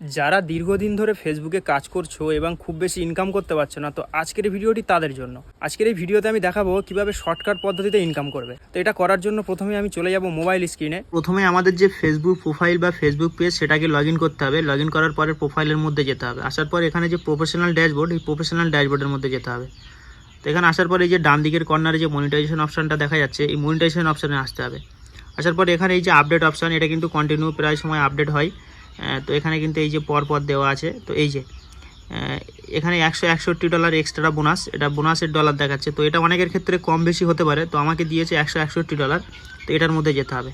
যারা দীর্ঘদিন ধরে ফেসবুকে কাজ করছো এবং খুব বেশি ইনকাম করতে পারছো না, তো আজকের এই ভিডিওটি তাদের জন্য। আজকের এই ভিডিওতে আমি দেখাবো কিভাবে শর্টকাট পদ্ধতিতে ইনকাম করবে। তো এটা করার জন্য প্রথমে আমি চলে যাব মোবাইল স্ক্রিনে। প্রথমে আমাদের যে ফেসবুক প্রোফাইল বা ফেসবুক পেজ সেটাকে লগ ইন করতে হবে। লগ ইন করার পরে প্রোফাইলের মধ্যে যেতে হবে। আসার পর এখানে যে প্রফেশনাল ড্যাশবোর্ড, এই প্রফেশনাল ড্যাশবোর্ডের মধ্যে যেতে হবে। তো এখানে আসার পরে এই যে ডান দিকের কর্নারে যে মনিটাইজেশন অপশনটা দেখা যাচ্ছে, এই মনিটাইজেশন অপশানে আসতে হবে। আসার পরে এখানে এই যে আপডেট অপশান, এটা কিন্তু কন্টিনিউ প্রায় সময় আপডেট হয়। তো এখানে কিন্তু এই যে পরপর দেওয়া আছে। তো এই যে এখানে $161 এক্সট্রা বোনাস, এটা বোনাসের ডলার দেখাচ্ছে। তো এটা অনেকের ক্ষেত্রে কম বেশি হতে পারে, তো আমাকে দিয়েছে $161। তো এটার মধ্যে যেতে হবে।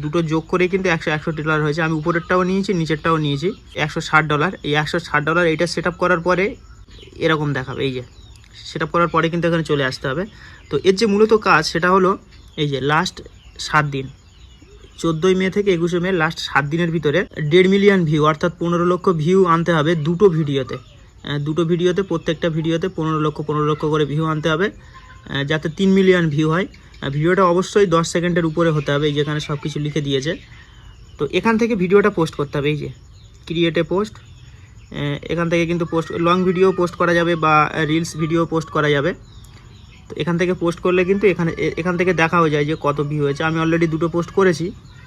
দুটো যোগ করে কিন্তু $161 হয়েছে। আমি উপরেরটাও নিয়েছি, নিচেরটাও নিয়েছি। $160, এই $160 এইটা সেট আপ করার পরে এরকম দেখাবে। এই যে সেট আপ করার পরে কিন্তু এখানে চলে আসতে হবে। তো এর যে মূলত কাজ সেটা হলো এই যে লাস্ট 7 দিন, 14 মে থেকে 21 মে, লাস্ট 7 দিনের ভিতরে 1.5 মিলিয়ন ভিউ অর্থাৎ 15 লক্ষ ভিউ আনতে হবে দুটো ভিডিওতে। প্রত্যেকটা ভিডিওতে 15 লক্ষ করে ভিউ আনতে হবে, যাতে 3 মিলিয়ন ভিউ হয়। ভিডিওটা অবশ্যই 10 সেকেন্ডের উপরে হতে হবে, যেখানে সব কিছু লিখে দিয়েছে। তো এখান থেকে ভিডিওটা পোস্ট করতে হবে। এই যে ক্রিয়েটে পোস্ট, এখান থেকে কিন্তু পোস্ট লং ভিডিও পোস্ট করা যাবে বা রিলস ভিডিও পোস্ট করা যাবে। তো এখান থেকে পোস্ট করলে কিন্তু এখান থেকে দেখা হয়ে যায় যে কত ভিউ হয়েছে। আমি অলরেডি দুটো পোস্ট করেছি,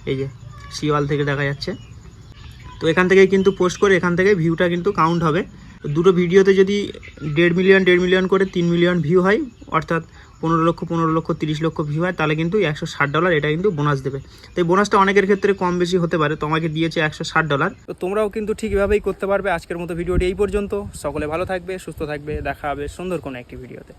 এই যে সিওয়াল থেকে দেখা যাচ্ছে। তো এখান থেকে কিন্তু পোস্ট করে এখান থেকে ভিউটা কিন্তু কাউন্ট হবে। দুটো ভিডিওতে যদি 1.5 মিলিয়ন করে 3 মিলিয়ন ভিউ হয়, অর্থাৎ 15 লক্ষ 30 লক্ষ ভিউ হয়, তাহলে কিন্তু $160 এটা কিন্তু বোনাস দেবে। তো এই বোনাসটা অনেকের ক্ষেত্রে কম বেশি হতে পারে, তো আমাকে দিয়েছে $160। তো তোমরাও কিন্তু ঠিক এভাবেই করতে পারবে। আজকের মতো ভিডিওটি এই পর্যন্ত। সকলে ভালো থাকবে, সুস্থ থাকবে। দেখা হবে সুন্দর কোনো একটি ভিডিওতে।